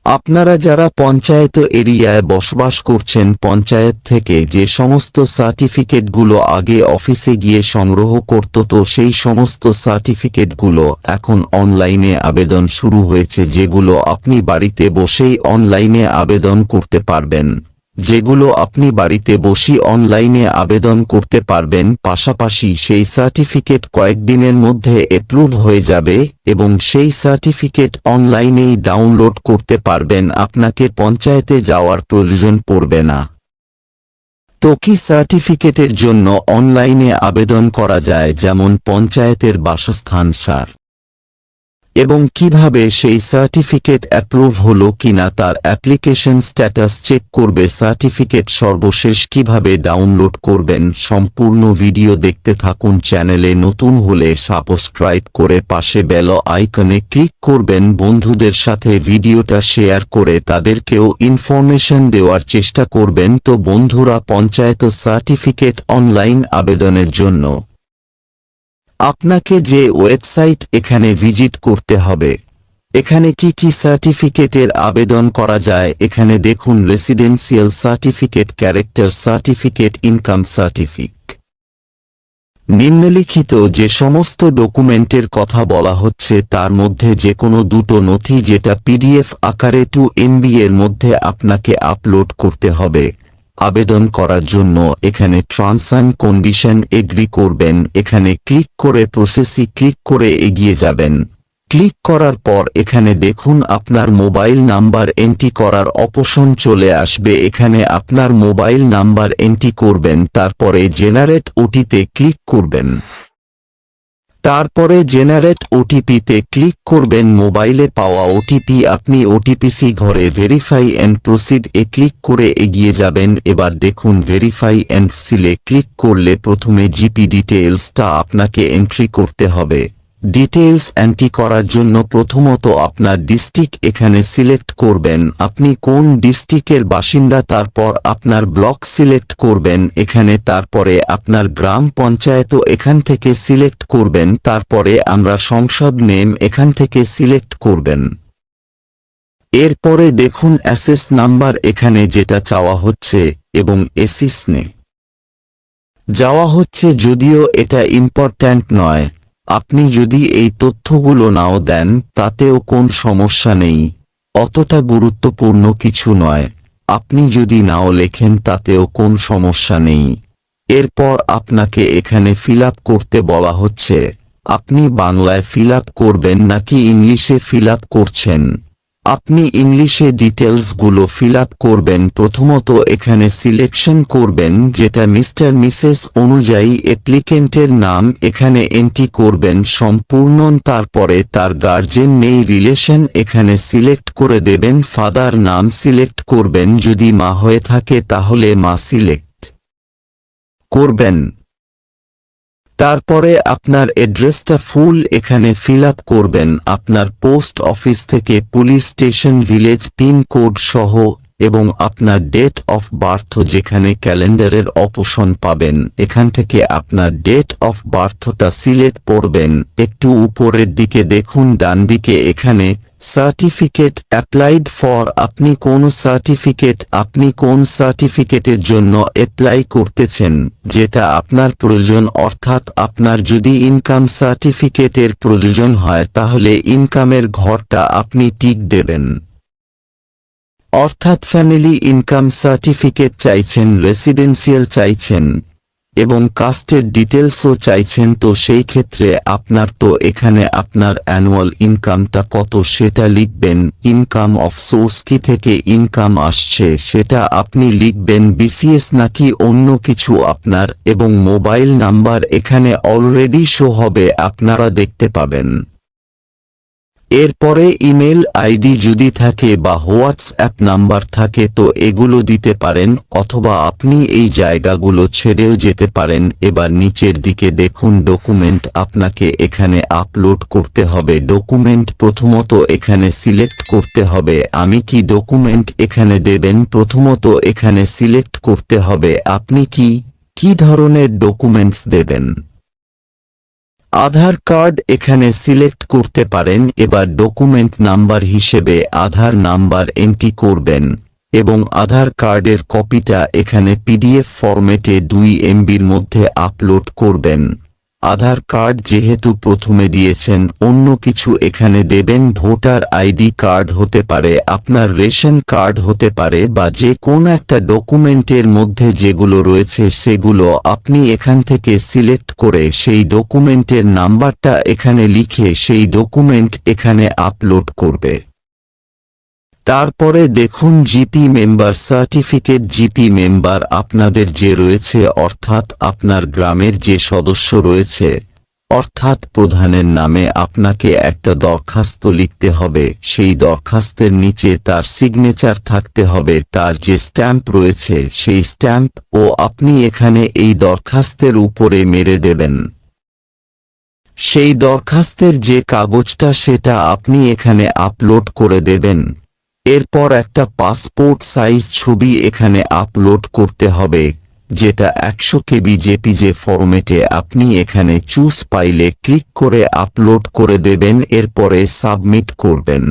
আপনারা যারা পঞ্চায়েত এরিয়ায় বসবাস করছেন, পঞ্চায়েত থেকে যে সমস্ত সার্টিফিকেটগুলো আগে অফিসে গিয়ে সংগ্রহ করত, তো সেই সমস্ত সার্টিফিকেটগুলো এখন অনলাইনে আবেদন শুরু হয়েছে, যেগুলো আপনি বাড়িতে বসেই অনলাইনে আবেদন করতে পারবেন। যেগুলো আপনি বাড়িতে বসেই অনলাইনে আবেদন করতে পারবেন, পাশাপাশি সেই সার্টিফিকেট কয়েকদিনের মধ্যে অ্যাপ্রুভ হয়ে যাবে এবং সেই সার্টিফিকেট অনলাইনেই ডাউনলোড করতে পারবেন, আপনাকে পঞ্চায়েতে যাওয়ার প্রয়োজন পড়বে না। তো কি সার্টিফিকেটের জন্য অনলাইনে আবেদন করা যায়, যেমন পঞ্চায়েতের বাসস্থান সার, এবং কিভাবে সেই সার্টিফিকেট অ্যাপ্রুভ হলো কিনা তার অ্যাপ্লিকেশন স্ট্যাটাস চেক করবে, সার্টিফিকেট সর্বশেষ কিভাবে ডাউনলোড করবেন, সম্পূর্ণ ভিডিও দেখতে থাকুন। চ্যানেলে নতুন হলে সাবস্ক্রাইব করে পাশে বেল আইকনে ক্লিক করবেন। বন্ধুদের সাথে ভিডিওটা শেয়ার করে তাদেরকেও ইনফরমেশন দেওয়ার চেষ্টা করবেন। তো বন্ধুরা, পঞ্চায়েত সার্টিফিকেট অনলাইন আবেদনের জন্য আপনাকে যে ওয়েবসাইট এখানে ভিজিট করতে হবে, এখানে কি কি সার্টিফিকেটের আবেদন করা যায় এখানে দেখুন। Residential certificate, character certificate, income certificate. নিম্নলিখিত যে সমস্ত ডকুমেন্টের কথা বলা হচ্ছে তার মধ্যে যে কোনো দুটো নথি যেটা পিডিএফ আকারে 2 MB এর মধ্যে আপনাকে আপলোড করতে হবে। আবেদন করার জন্য এখানে টার্মস এন্ড কন্ডিশন এগ্রি করবেন, এখানে ক্লিক করে প্রসেসে ক্লিক করে এগিয়ে যাবেন। ক্লিক করার পর এখানে দেখুন আপনার মোবাইল নাম্বার এন্ট্রি করার অপশন চলে আসবে, এখানে আপনার মোবাইল নাম্বার এন্ট্রি করবেন, তারপরে জেনারেট ওটিপিতে ক্লিক করবেন। তারপরে জেনারেট ওটিপিতে ক্লিক করবেন। মোবাইলে পাওয়া ওটিপি, আপনি ওটিপিসি ঘরে ভেরিফাই এন্ড প্রসিড এ ক্লিক করে এগিয়ে যাবেন। এবার দেখুন ভেরিফাই এন্ড সিলে ক্লিক করলে প্রথমে জিপি ডিটেইলসটা আপনাকে এন্ট্রি করতে হবে। ডিটেইলস এন্ট্রি করার জন্য প্রথমত আপনার ডিস্ট্রিক্ট এখানে সিলেক্ট করবেন, আপনি কোন ডিস্ট্রিক্টের বাসিন্দা, তারপর আপনার ব্লক সিলেক্ট করবেন এখানে, তারপরে আপনার গ্রাম পঞ্চায়েত এখান থেকে সিলেক্ট করবেন, তারপরে আমরা সংসদ নেম এখান থেকে সিলেক্ট করবেন। এরপরে দেখুন অ্যাসেস নাম্বার এখানে যেটা চাওয়া হচ্ছে এবং এসিস নে যাওয়া হচ্ছে, যদিও এটা ইম্পর্ট্যান্ট নয়। আপনি যদি এই তথ্যগুলো নাও দেন তাতেও কোন সমস্যা নেই, অতটা গুরুত্বপূর্ণ কিছু নয়। আপনি যদি নাও লেখেন তাতেও কোন সমস্যা নেই। এরপর আপনাকে এখানে ফিল আপ করতে বলা হচ্ছে, আপনি বাংলায় ফিল আপ করবেন নাকি ইংলিশে ফিল আপ করছেন। আপনি ইংলিশে ডিটেলসগুলো ফিল আপ করবেন। প্রথমত এখানে সিলেকশন করবেন যেটা মিস্টার মিসেস অনুযায়ী অ্যাপ্লিকেন্টের নাম এখানে এন্ট্রি করবেন সম্পূর্ণ, তারপরে তার গার্জেন নেই রিলেশন এখানে সিলেক্ট করে দেবেন। ফাদার নাম সিলেক্ট করবেন, যদি মা হয়ে থাকে তাহলে মা সিলেক্ট করবেন। তারপরে আপনার অ্যাড্রেসটা ফুল এখানে ফিল আপ করবেন, আপনার পোস্ট অফিস থেকে police station village pin code সহ, এবং আপনার ডেট অফ বার্থ যেখানে ক্যালেন্ডারের অপশন পাবেন এখান থেকে আপনার ডেট অফ বার্থটা সিলেক্ট করবেন। একটু উপরের দিকে দেখুন ডান দিকে এখানে সার্টিফিকেট অ্যাপ্লাইড ফর, আপনি কোন সার্টিফিকেটের জন্য অ্যাপ্লাই করতেছেন, যেটা আপনার প্রয়োজন। অর্থাৎ আপনার যদি ইনকাম সার্টিফিকেটের প্রয়োজন হয় তাহলে ইনকামের ঘরটা আপনি টিক দেবেন, অর্থাৎ ফ্যামিলি ইনকাম সার্টিফিকেট চাইছেন, রেসিডেন্সিয়াল চাইছেন এবং কাস্টের ডিটেলসও চাইছেন। তো সেই ক্ষেত্রে আপনার তো এখানে আপনার অ্যানুয়াল ইনকামটা কত সেটা লিখবেন। ইনকাম অফ সোর্স কি থেকে ইনকাম আসছে সেটা আপনি লিখবেন, বিসিএস নাকি অন্য কিছু আপনার, এবং মোবাইল নাম্বার এখানে অলরেডি শো হবে, আপনারা দেখতে পাবেন। এরপরে ইমেল আইডি যদি থাকে বা হোয়াটসঅ্যাপ নাম্বার থাকে তো এগুলো দিতে পারেন, অথবা আপনি এই জায়গাগুলো ছেড়েও যেতে পারেন। এবার নিচের দিকে দেখুন ডকুমেন্ট আপনাকে এখানে আপলোড করতে হবে। ডকুমেন্ট প্রথমত এখানে সিলেক্ট করতে হবে, আমি কি ডকুমেন্ট এখানে দেবেন, প্রথমত এখানে সিলেক্ট করতে হবে আপনি কি ধরনের ডকুমেন্টস দেবেন। আধার কার্ড এখানে সিলেক্ট করতে পারেন। এবার ডকুমেন্ট নাম্বার হিসেবে আধার নাম্বার এন্ট্রি করবেন এবং আধার কার্ডের কপিটা এখানে পিডিএফ ফরম্যাটে 2 MBর মধ্যে আপলোড করবেন। আধার কার্ড যেহেতু প্রথমে দিয়েছেন, অন্য কিছু এখানে দেবেন। ভোটার আইডি কার্ড হতে পারে, আপনার রেশন কার্ড হতে পারে, বা যে কোনো একটা ডকুমেন্টের মধ্যে যেগুলো রয়েছে সেগুলো আপনি এখান থেকে সিলেক্ট করে সেই ডকুমেন্টের নাম্বারটা এখানে লিখে সেই ডকুমেন্ট এখানে আপলোড করবে। তারপরে দেখুন GP member certificate. GP member আপনাদের যে রয়েছে, অর্থাৎ আপনার গ্রামের যে সদস্য রয়েছে, অর্থাৎ প্রধানের নামে আপনাকে একটা দরখাস্ত লিখতে হবে। সেই দরখাস্তের নিচে তার সিগনেচার থাকতে হবে, তার যে স্ট্যাম্প রয়েছে সেই স্ট্যাম্প ও আপনি এখানে এই দরখাস্তের উপরে মেরে দেবেন। সেই দরখাস্তের যে কাগজটা সেটা আপনি এখানে আপলোড করে দেবেন। এরপর একটা পাসপোর্ট সাইজ ছবি এখানে আপলোড করতে হবে, যেটা 100 KB জেপিজি ফরম্যাটে। আপনি এখানে চুজ ফাইলে ক্লিক করে আপলোড করে দেবেন, এরপরে সাবমিট করবেন।